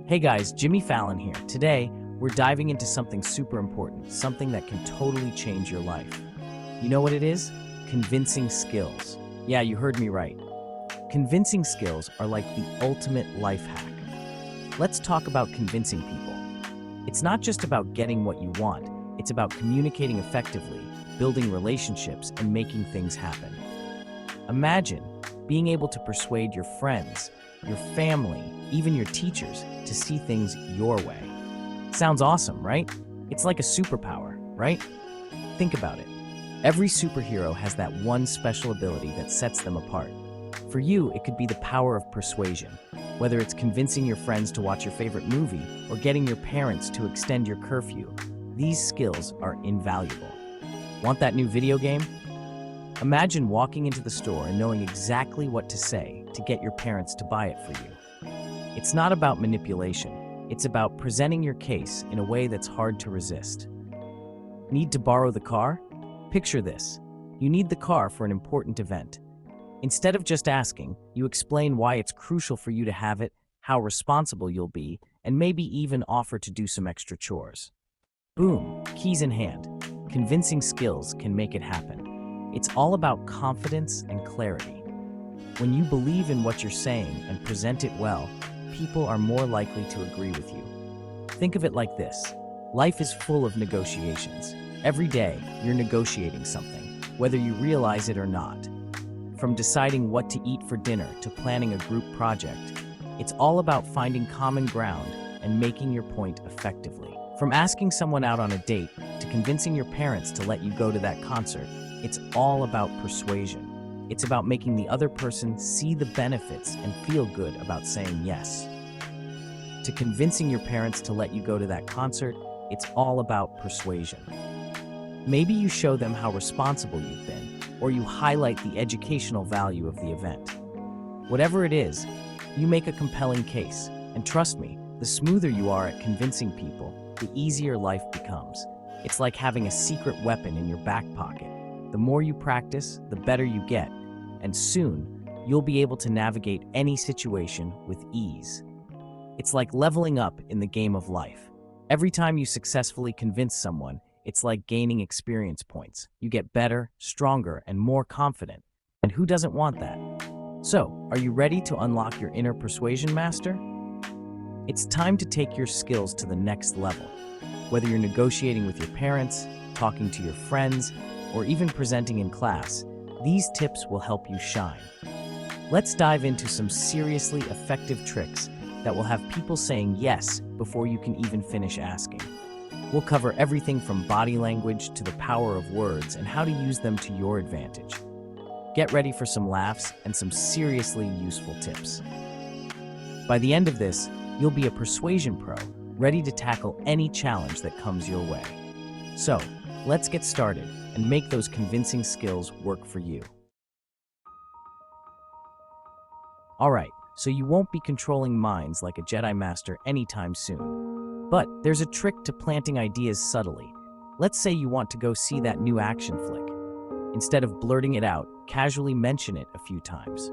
Hey guys, Jimmy Fallon here. Today, we're diving into something super important, something that can totally change your life. You know what it is? Convincing skills. Yeah, you heard me right. Convincing skills are like the ultimate life hack. Let's talk about convincing people. It's not just about getting what you want, it's about communicating effectively, building relationships, and making things happen. Imagine being able to persuade your friends, your family, even your teachers to see things your way. Sounds awesome, right? It's like a superpower, right? Think about it. Every superhero has that one special ability that sets them apart. For you, it could be the power of persuasion, whether it's convincing your friends to watch your favorite movie or getting your parents to extend your curfew. These skills are invaluable. Want that new video game? Imagine walking into the store and knowing exactly what to say to get your parents to buy it for you. It's not about manipulation. It's about presenting your case in a way that's hard to resist. Need to borrow the car? Picture this. You need the car for an important event. Instead of just asking, you explain why it's crucial for you to have it, how responsible you'll be, and maybe even offer to do some extra chores. Boom, keys in hand. Convincing skills can make it happen. It's all about confidence and clarity. When you believe in what you're saying and present it well, people are more likely to agree with you. Think of it like this. Life is full of negotiations. Every day, you're negotiating something, whether you realize it or not. From deciding what to eat for dinner to planning a group project, it's all about finding common ground and making your point effectively. From asking someone out on a date to convincing your parents to let you go to that concert, it's all about persuasion. It's about making the other person see the benefits and feel good about saying yes. To convincing your parents to let you go to that concert, it's all about persuasion. Maybe you show them how responsible you've been, or you highlight the educational value of the event. Whatever it is, you make a compelling case. And trust me, the smoother you are at convincing people, the easier life becomes. It's like having a secret weapon in your back pocket. The more you practice, the better you get, and soon, you'll be able to navigate any situation with ease. It's like leveling up in the game of life. Every time you successfully convince someone, it's like gaining experience points. You get better, stronger, and more confident. And who doesn't want that? So, are you ready to unlock your inner persuasion master? It's time to take your skills to the next level. Whether you're negotiating with your parents, talking to your friends, or even presenting in class, these tips will help you shine. Let's dive into some seriously effective tricks that will have people saying yes before you can even finish asking. We'll cover everything from body language to the power of words and how to use them to your advantage. Get ready for some laughs and some seriously useful tips. By the end of this, you'll be a persuasion pro, ready to tackle any challenge that comes your way. So, let's get started and make those convincing skills work for you. Alright, so you won't be controlling minds like a Jedi Master anytime soon. But there's a trick to planting ideas subtly. Let's say you want to go see that new action flick. Instead of blurting it out, casually mention it a few times.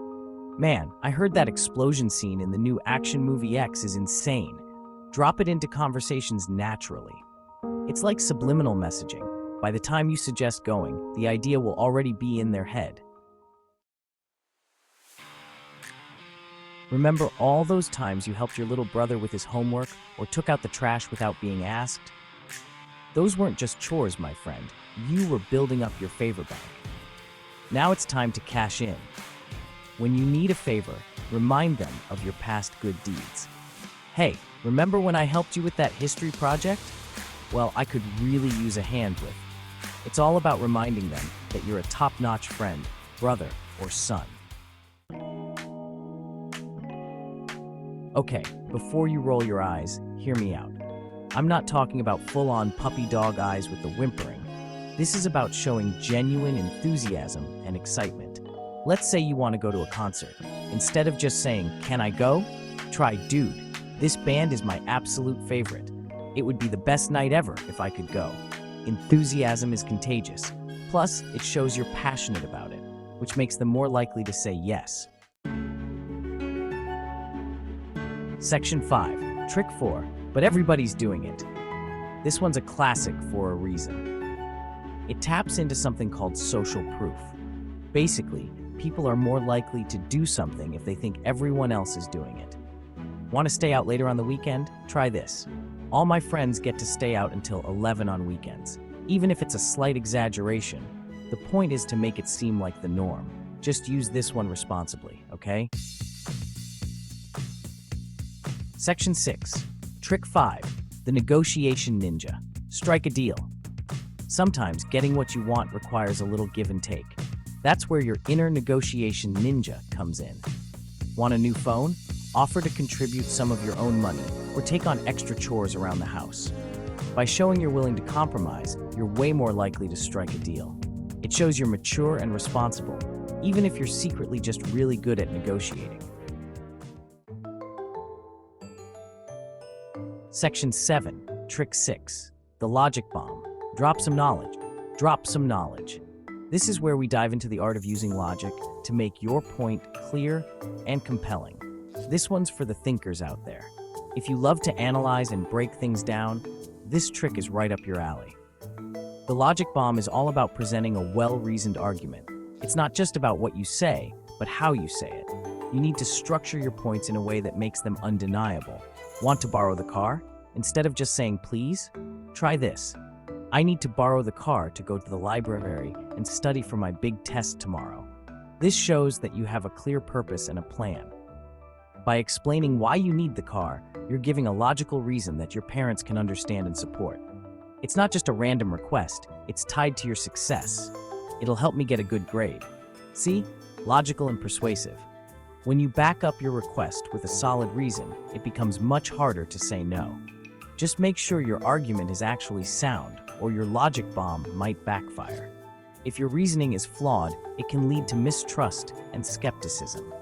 Man, I heard that explosion scene in the new action movie X is insane. Drop it into conversations naturally. It's like subliminal messaging. By the time you suggest going, the idea will already be in their head. Remember all those times you helped your little brother with his homework or took out the trash without being asked? Those weren't just chores, my friend. You were building up your favor bank. Now it's time to cash in. When you need a favor, remind them of your past good deeds. Hey, remember when I helped you with that history project? Well, I could really use a hand with. It's all about reminding them that you're a top-notch friend, brother, or son. Okay, before you roll your eyes, hear me out. I'm not talking about full-on puppy dog eyes with the whimpering. This is about showing genuine enthusiasm and excitement. Let's say you want to go to a concert. Instead of just saying, "Can I go?" Try, "Dude, this band is my absolute favorite. It would be the best night ever if I could go." Enthusiasm is contagious. Plus, it shows you're passionate about it, which makes them more likely to say yes. Section 5. Trick 4, but everybody's doing it. This one's a classic for a reason. It taps into something called social proof. Basically, people are more likely to do something if they think everyone else is doing it. Want to stay out later on the weekend? Try this. All my friends get to stay out until 11 on weekends. Even if it's a slight exaggeration, the point is to make it seem like the norm. Just use this one responsibly, okay? Section 6. Trick 5. The negotiation ninja. Strike a deal. Sometimes getting what you want requires a little give and take. That's where your inner negotiation ninja comes in. Want a new phone? Offer to contribute some of your own money or take on extra chores around the house. By showing you're willing to compromise, you're way more likely to strike a deal. It shows you're mature and responsible, even if you're secretly just really good at negotiating. Section 7. Trick 6. The logic bomb. Drop some knowledge. Drop some knowledge. This is where we dive into the art of using logic to make your point clear and compelling. This one's for the thinkers out there. If you love to analyze and break things down, this trick is right up your alley. The logic bomb is all about presenting a well-reasoned argument. It's not just about what you say, but how you say it. You need to structure your points in a way that makes them undeniable. Want to borrow the car? Instead of just saying please, try this. I need to borrow the car to go to the library and study for my big test tomorrow. This shows that you have a clear purpose and a plan. By explaining why you need the car, you're giving a logical reason that your parents can understand and support. It's not just a random request, it's tied to your success. It'll help me get a good grade. See? Logical and persuasive. When you back up your request with a solid reason, it becomes much harder to say no. Just make sure your argument is actually sound, or your logic bomb might backfire. If your reasoning is flawed, it can lead to mistrust and skepticism.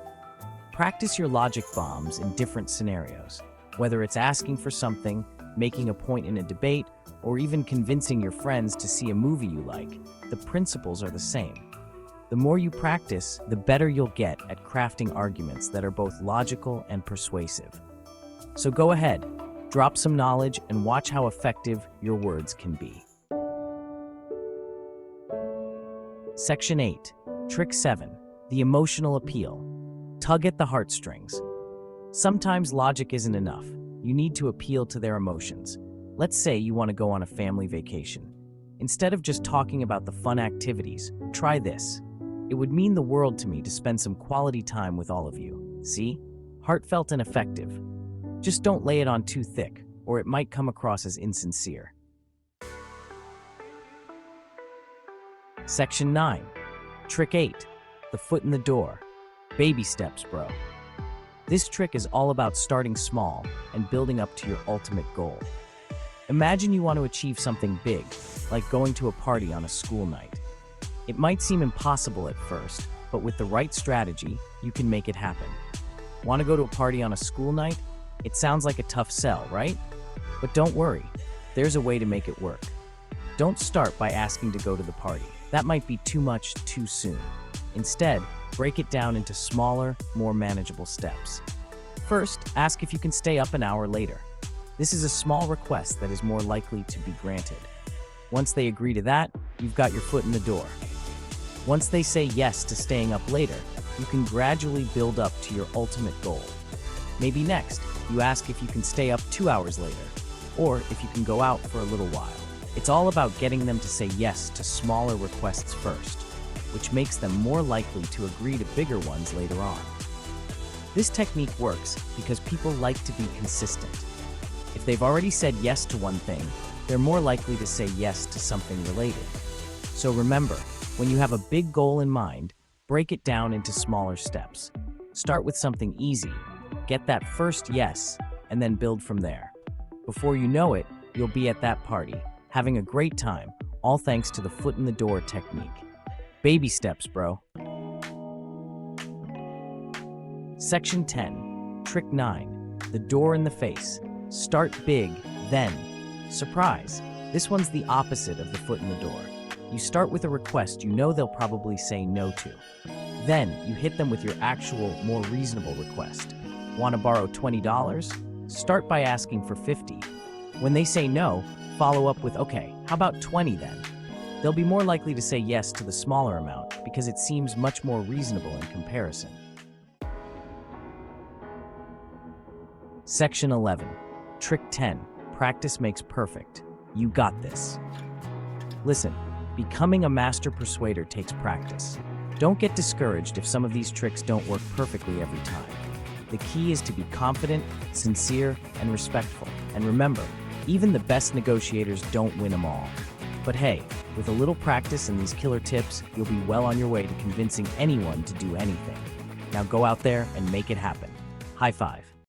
Practice your logic bombs in different scenarios, whether it's asking for something, making a point in a debate, or even convincing your friends to see a movie you like. The principles are the same. The more you practice, the better you'll get at crafting arguments that are both logical and persuasive. So go ahead, drop some knowledge, and watch how effective your words can be. Section 8. Trick 7. The emotional appeal. Tug at the heartstrings. Sometimes logic isn't enough. You need to appeal to their emotions. Let's say you want to go on a family vacation. Instead of just talking about the fun activities, try this. It would mean the world to me to spend some quality time with all of you. See? Heartfelt and effective. Just don't lay it on too thick, or it might come across as insincere. Section 9. Trick 8. The foot in the door. Baby steps, bro. This trick is all about starting small and building up to your ultimate goal. Imagine you want to achieve something big, like going to a party on a school night. It might seem impossible at first, but with the right strategy, you can make it happen. Want to go to a party on a school night? It sounds like a tough sell, right? But don't worry, there's a way to make it work. Don't start by asking to go to the party. That might be too much too soon. Instead, break it down into smaller, more manageable steps. First, ask if you can stay up an hour later. This is a small request that is more likely to be granted. Once they agree to that, you've got your foot in the door. Once they say yes to staying up later, you can gradually build up to your ultimate goal. Maybe next, you ask if you can stay up 2 hours later, or if you can go out for a little while. It's all about getting them to say yes to smaller requests first, which makes them more likely to agree to bigger ones later on. This technique works because people like to be consistent. If they've already said yes to one thing, they're more likely to say yes to something related. So remember, when you have a big goal in mind, break it down into smaller steps. Start with something easy, get that first yes, and then build from there. Before you know it, you'll be at that party, having a great time, all thanks to the foot in the door technique. Baby steps, bro. Section 10. Trick 9. The door in the face. Start big, then surprise. This one's the opposite of the foot in the door. You start with a request you know they'll probably say no to. Then you hit them with your actual, more reasonable request. Want to borrow $20? Start by asking for 50. When they say no, follow up with, okay, how about 20 then? They'll be more likely to say yes to the smaller amount because it seems much more reasonable in comparison. Section 11. Trick 10. Practice makes perfect. You got this. Listen, becoming a master persuader takes practice. Don't get discouraged if some of these tricks don't work perfectly every time. The key is to be confident, sincere, and respectful. And remember, even the best negotiators don't win them all. But hey, with a little practice and these killer tips, you'll be well on your way to convincing anyone to do anything. Now go out there and make it happen. High five.